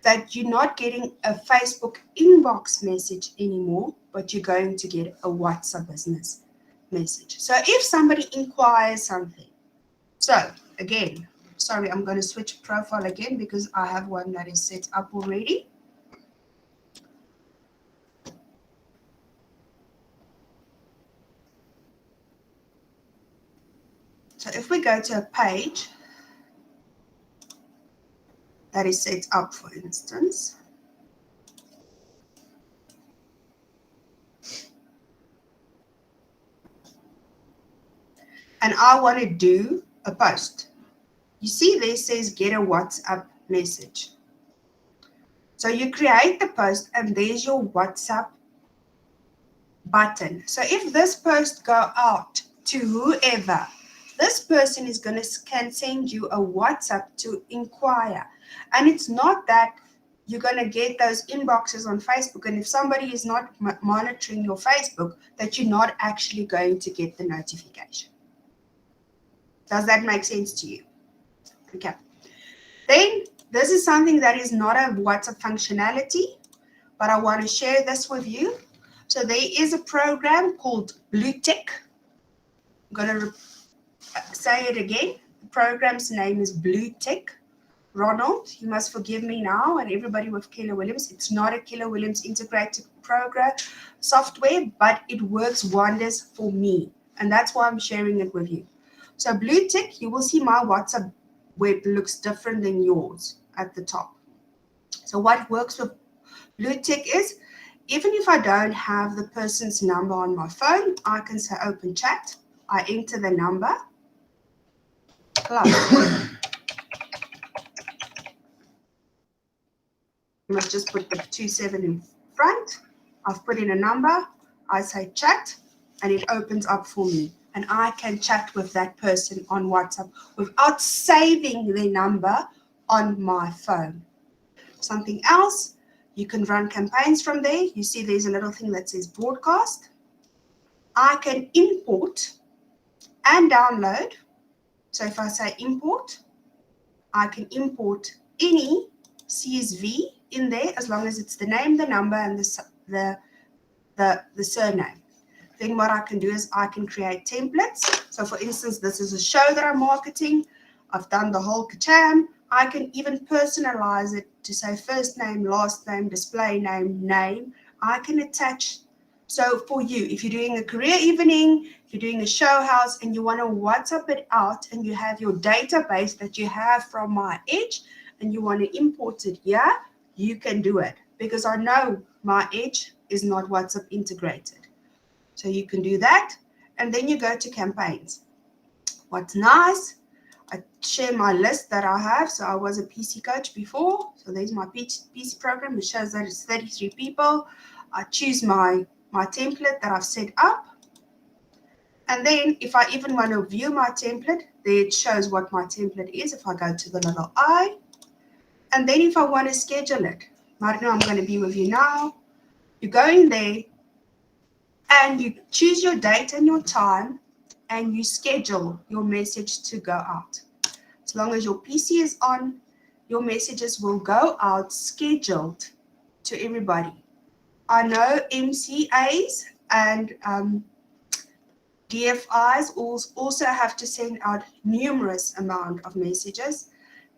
that you're not getting a Facebook inbox message anymore, but you're going to get a WhatsApp business message. So if somebody inquires something, so again, sorry, I'm going to switch profile again because I have one that is set up already. So if we go to a page that is set up, for instance, and I want to do a post, you see there says get a WhatsApp message. So you create the post and there's your WhatsApp button. So if this post go out to whoever, this person is can send you a WhatsApp to inquire. And it's not that you're going to get those inboxes on Facebook. And if somebody is not monitoring your Facebook, that you're not actually going to get the notification. Does that make sense to you? Okay. Then this is something that is not a WhatsApp functionality, but I want to share this with you. So there is a program called Blue Tick. I'm going to say it again. The program's name is Blue Tick. Ronald, you must forgive me now, and everybody with Keller Williams. It's not a Keller Williams integrated program software, but it works wonders for me. And that's why I'm sharing it with you. So Blue Tick, you will see my WhatsApp web looks different than yours at the top. So what works with Blue Tick is, even if I don't have the person's number on my phone, I can say open chat. I enter the number. Close. You must just put the 27 in front. I've put in a number. I say chat, and it opens up for me. And I can chat with that person on WhatsApp without saving their number on my phone. Something else, you can run campaigns from there. You see there's a little thing that says broadcast. I can import and download. So if I say import, I can import any CSV in there as long as it's the name, the number, and the surname. Then what I can do is I can create templates. So for instance, this is a show that I'm marketing. I've done the whole kacham. I can even personalize it to say first name, last name, display name, name. I can attach. So for you, if you're doing a career evening, if you're doing a show house and you want to WhatsApp it out and you have your database that you have from My Edge and you want to import it here, you can do it because I know My Edge is not WhatsApp integrated. So you can do that. And then you go to campaigns. What's nice, I share my list that I have. So I was a PC coach before. So there's my PC program. It shows that it's 33 people. I choose my template that I've set up. And then if I even want to view my template, there it shows what my template is. If I go to the little I, and then if I want to schedule it, Marino, I'm going to be with you now. You go in there and you choose your date and your time and you schedule your message to go out. As long as your PC is on, your messages will go out scheduled to everybody. I know MCAs and DFIs also have to send out numerous amount of messages.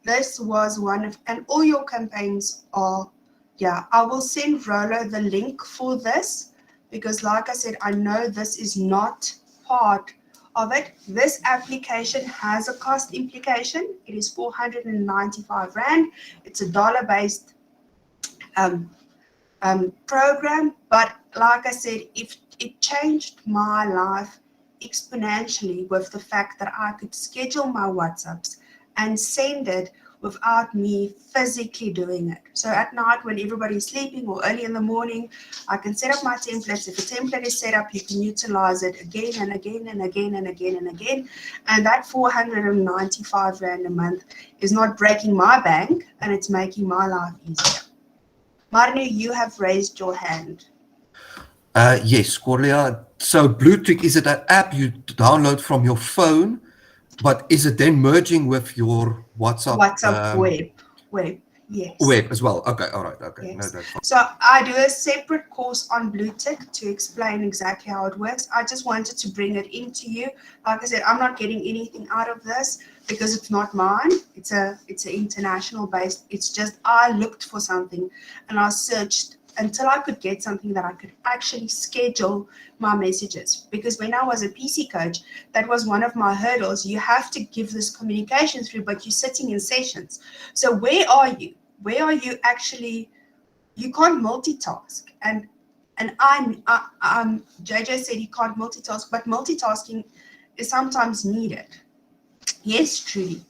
This was one of, and all your campaigns are, yeah, I will send Rolo the link for this because like I said, I know this is not part of it. This application has a cost implication. It is 495 Rand. It's a dollar-based program, but like I said, if it changed my life exponentially with the fact that I could schedule my WhatsApps and send it without me physically doing it. So at night when everybody's sleeping or early in the morning, I can set up my templates. If a template is set up, you can utilize it again and again and again and again and again. And that 495 Rand a month is not breaking my bank, and it's making my life easier. Marnie, you have raised your hand. Yes, Corlia. So Bluetick, is it an app you download from your phone, but is it then merging with your WhatsApp Web, yes. web as well? Okay, all right, okay. Yes. No, that's fine. So I do a separate course on Bluetick to explain exactly how it works. I just wanted to bring it into you. Like I said, I'm not getting anything out of this because it's not mine. It's an international based. It's just I looked for something and I searched until I could get something that I could actually schedule my messages. Because when I was a PC coach, that was one of my hurdles. You have to give this communication through, but you're sitting in sessions. So where are you? Where are you actually? You can't multitask. And JJ said he can't multitask, but multitasking is sometimes needed. Yes, Trudy.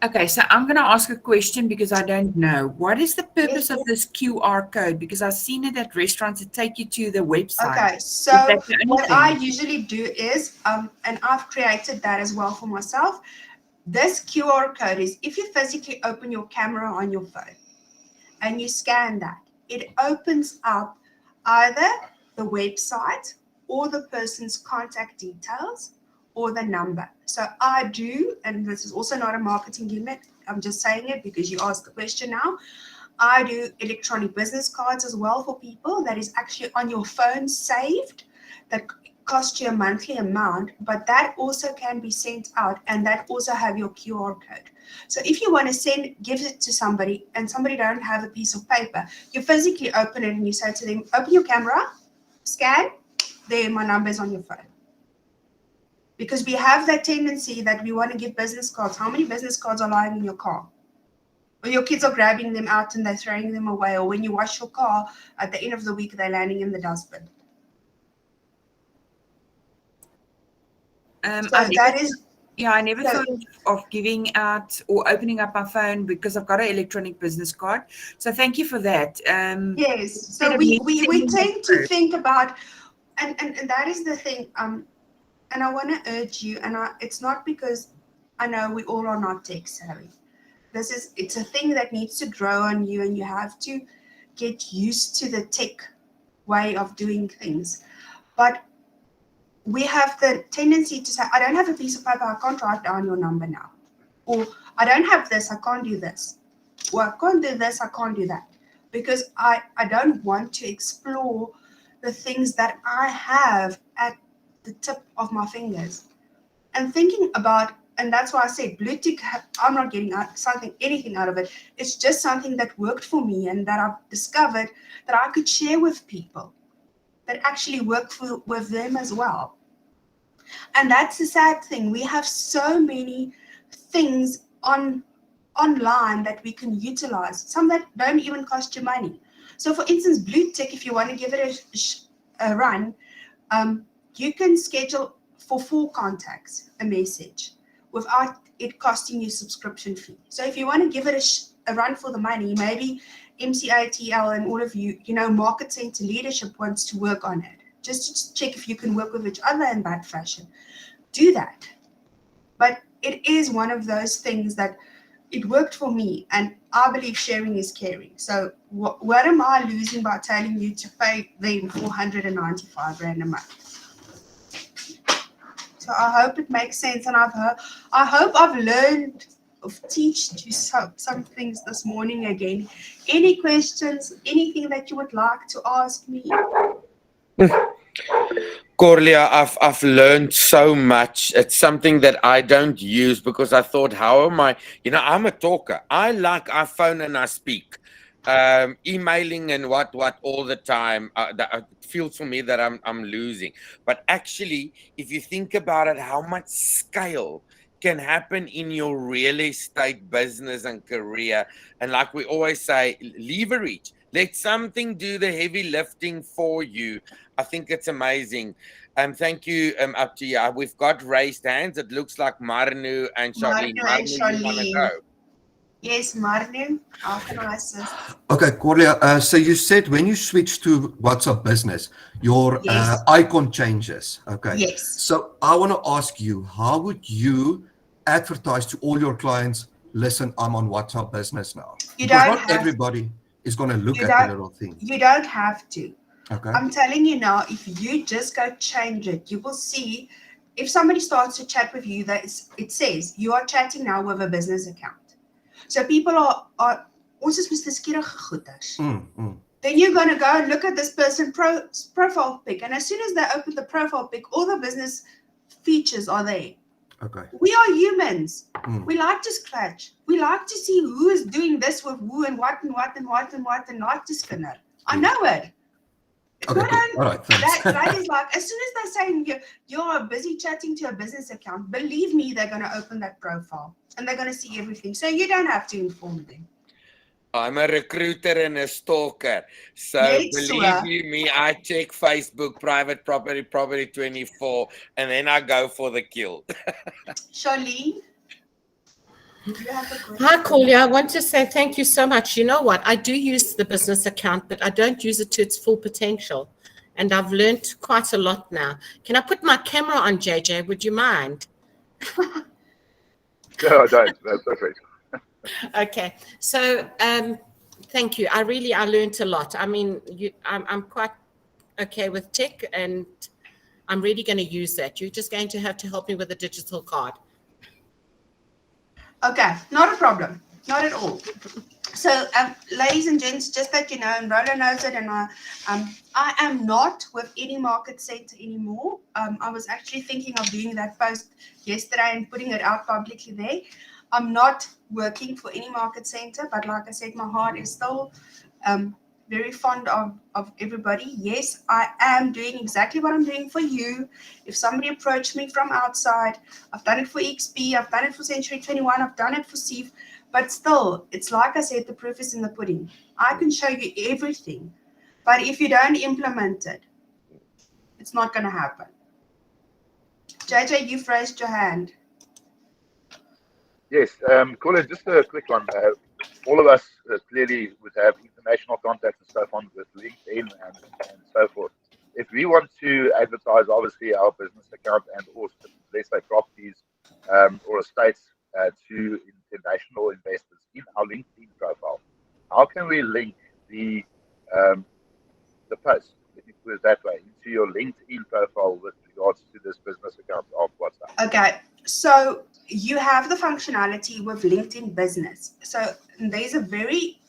Okay, so I'm going to ask a question because I don't know. What is the purpose of this QR code? Because I've seen it at restaurants that take you to the website. Okay, so what I usually do is, and I've created that as well for myself. This QR code is if you physically open your camera on your phone and you scan that, it opens up either the website or the person's contact details or the number. So I do, and this is also not a marketing gimmick, I'm just saying it because you asked the question now. I do electronic business cards as well for people that is actually on your phone saved, that cost you a monthly amount, but that also can be sent out and that also have your QR code. So if you want to give it to somebody and somebody don't have a piece of paper, you physically open it and you say to them, open your camera, scan, there my number is on your phone. Because we have that tendency that we want to give business cards. How many business cards are lying in your car? Or your kids are grabbing them out and they're throwing them away. Or when you wash your car, at the end of the week, they're landing in the dustbin. I never thought of giving out or opening up my phone because I've got an electronic business card. So thank you for that. Yes. So we tend to think about, and that is the thing. And I want to urge you, and it's not because I know we all are not tech savvy. It's a thing that needs to grow on you, and you have to get used to the tech way of doing things. But we have the tendency to say, I don't have a piece of paper, I can't write down your number now. Or I don't have this, I can't do this. Or I can't do this, I can't do that. Because I don't want to explore the things that I have at the tip of my fingers. And thinking about, and that's why I said Bluetick, I'm not getting anything out of it. It's just something that worked for me and that I've discovered that I could share with people that actually work with them as well. And that's the sad thing. We have so many things online that we can utilize, some that don't even cost you money. So for instance, Bluetick, if you want to give it a run, you can schedule for 4 contacts a message without it costing you subscription fee. So if you want to give it a run for the money, maybe MCATL and all of you, Market Center Leadership wants to work on it. Just to check if you can work with each other in that fashion. Do that. But it is one of those things that it worked for me, and I believe sharing is caring. So what am I losing by telling you to pay them 495 Rand a month? So I hope it makes sense, and I hope I've learned teach you some things this morning again. Any questions, anything that you would like to ask me? Corlia, I've learned so much. It's something that I don't use because I thought, how am I? I'm a talker. I phone and I speak. Emailing and what all the time. That feels for me that I'm losing. But actually, if you think about it, how much scale can happen in your real estate business and career, and like we always say, leverage. Let something do the heavy lifting for you. I think it's amazing. Thank you. Up to you. We've got raised hands. It looks like Marnu and Charlene. Marnu and Marnu, you want to Charlene. go? Yes, Marnu, how can I assist? Okay, Corlia, so you said when you switch to WhatsApp Business, your Yes. icon changes. Okay. Yes. So I want to ask you, how would you advertise to all your clients, listen, I'm on WhatsApp Business now? You Because don't not have everybody is going to look You at the don't- little thing. You don't have to. Okay. I'm telling you now, if you just go change it, you will see if somebody starts to chat with you, it says you are chatting now with a business account. So people are ons is Mr. Skierige goeders. Then you're going to go and look at this person's profile pic. And as soon as they open the profile pic, all the business features are there. Okay. We are humans. We like to scratch. We like to see who is doing this with who and what and what and what and what and not to skinner. I know it. Okay, good. All right, thanks. That is like, as soon as they're saying you're busy chatting to a business account, believe me, they're going to open that profile and they're going to see everything. So you don't have to inform them. I'm a recruiter and a stalker. So Yes, believe sir. you me, I check Facebook, private property, property 24, and then I go for the kill. Charlene, do you have a question? Hi, Corlia. I want to say thank you so much. You know what? I do use the business account, but I don't use it to its full potential. And I've learned quite a lot now. Can I put my camera on, JJ? Would you mind? No, I don't. That's perfect. Okay. So thank you. I learned a lot. I mean, I'm quite okay with tech, and I'm really going to use that. You're just going to have to help me with a digital card. Okay, not a problem. Not at all. So, ladies and gents, just that you know, and Rolo knows it, and I am not with any market center anymore. I was actually thinking of doing that post yesterday and putting it out publicly there. I'm not working for any market center, but like I said, my heart is still very fond of everybody. Yes, I am doing exactly what I'm doing for you. If somebody approached me from outside, I've done it for XP, I've done it for Century 21, I've done it for SEEF, but still, it's like I said, the proof is in the pudding. I can show you everything, but if you don't implement it, it's not going to happen. JJ, you've raised your hand. Yes, Corlia, just a quick one. All of us clearly would have international contacts and stuff on with LinkedIn and so forth. If we want to advertise, obviously, our business account and also, let's say, properties or estates to international investors in our LinkedIn profile, how can we link the post, let me put it that way, into your LinkedIn profile with regards to this business account of WhatsApp? Okay, so you have the functionality with LinkedIn Business. So there's a very,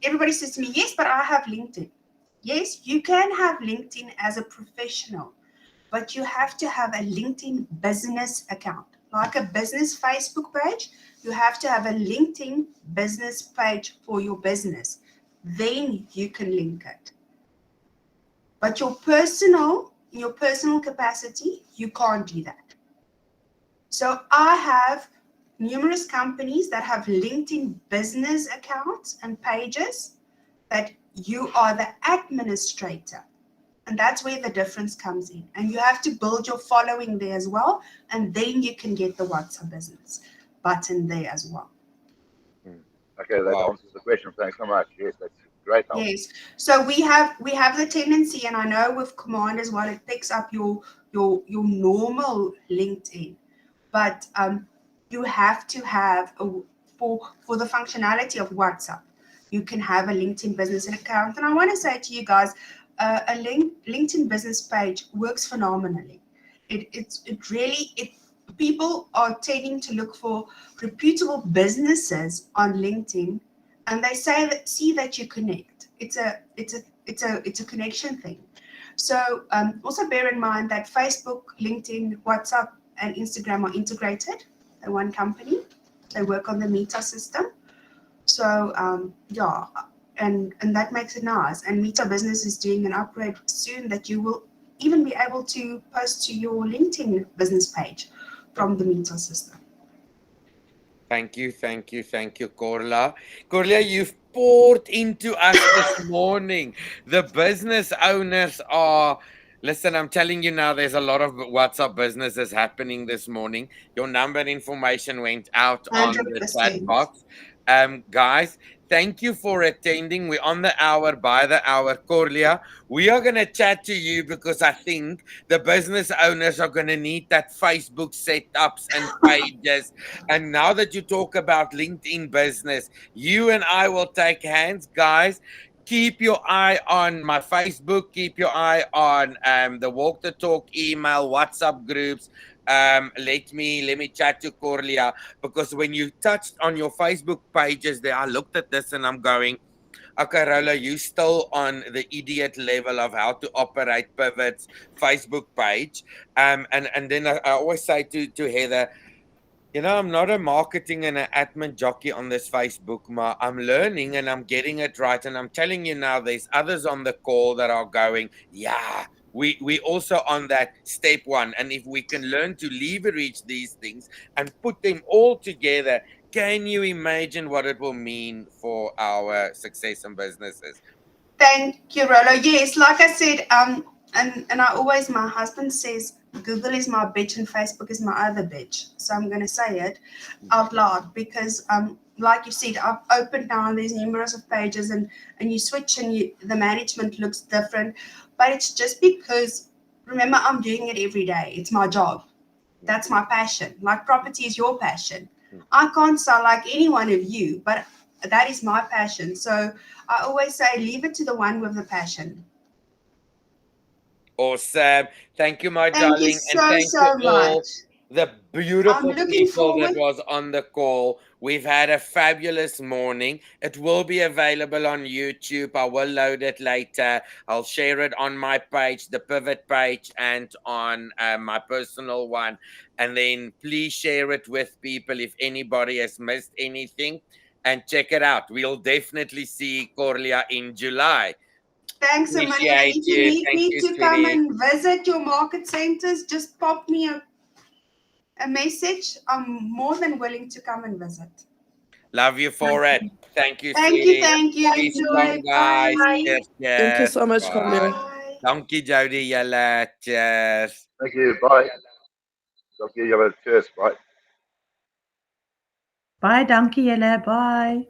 everybody says to me, yes, but I have LinkedIn. Yes, you can have LinkedIn as a professional, but you have to have a LinkedIn business account. Like a business Facebook page, you have to have a LinkedIn business page for your business. Then you can link it. But in your personal capacity, you can't do that. So I have numerous companies that have LinkedIn business accounts and pages that you are the administrator. And that's where the difference comes in. And you have to build your following there as well. And then you can get the WhatsApp business button there as well. Okay, that answers the question. Thanks so much. Yes, that's great. Yes. So we have the tendency, and I know with Command as well, it picks up your normal LinkedIn. But you have to have for the functionality of WhatsApp, you can have a LinkedIn business account. And I want to say to you guys, a LinkedIn business page works phenomenally. People are tending to look for reputable businesses on LinkedIn, and they see that you connect. It's a connection thing. So also bear in mind that Facebook, LinkedIn, WhatsApp, and Instagram are integrated. They're one company. They work on the Meta system. So and that makes it nice. And Meta Business is doing an upgrade soon that you will even be able to post to your LinkedIn business page from the Meta system. Thank you, Corlia. Corlia, you've poured into us this morning. The business owners are. Listen, I'm telling you now, there's a lot of WhatsApp businesses happening this morning. Your number information went out on the chat 100%. box. Guys, thank you for attending. We're on the hour, by the hour. Corlia, we are going to chat to you because I think the business owners are going to need that Facebook setups and pages. And now that you talk about LinkedIn business, you and I will take hands, guys. Keep your eye on my Facebook. Keep your eye on the Walk the Talk email, WhatsApp groups. Let me chat to Corlia, because when you touched on your Facebook pages there, I looked at this and I'm going, okay, Rola, you still on the idiot level of how to operate Pivot's Facebook page. And then I always say to Heather, you know, I'm not a marketing and an admin jockey on this Facebook, Ma. I'm learning and I'm getting it right. And I'm telling you now, there's others on the call that are going, yeah, we also on that step one. And if we can learn to leverage these things and put them all together, can you imagine what it will mean for our success in businesses? Thank you, Rolo. Yes, like I said, and I always, my husband says Google is my bitch and Facebook is my other bitch. So I'm gonna say it out loud because like you said, I've opened now and there's numerous of pages and you switch and the management looks different. But it's just because, remember, I'm doing it every day. It's my job. That's my passion. Like property is your passion. I can't sound like any one of you, but that is my passion. So I always say, leave it to the one with the passion. Awesome. Thank you, my Thank darling. you And so, thank so you all, much. the beautiful I'm looking people that forward. was on the call. We've had a fabulous morning. It will be available on YouTube. I will load it later. I'll share it on my page, the Pivot page, and on my personal one. And then please share it with people if anybody has missed anything. And check it out. We'll definitely see Corlia in July. Thanks a million. Appreciate If you you. need Thank me you, to come sweetie. and visit your market centers, just pop me a message. I'm more than willing to come and visit. Love you for it. Thank you, Thank sweetie. you, thank you. Be Enjoy. strong, guys. Bye. Cheers, Thank you cheers. so much, Bye. Corlia. Bye. Dankie, Jody, julle. Cheers. Thank you. Bye. Dankie julle. Cheers. Bye. Baie dankie julle. Bye.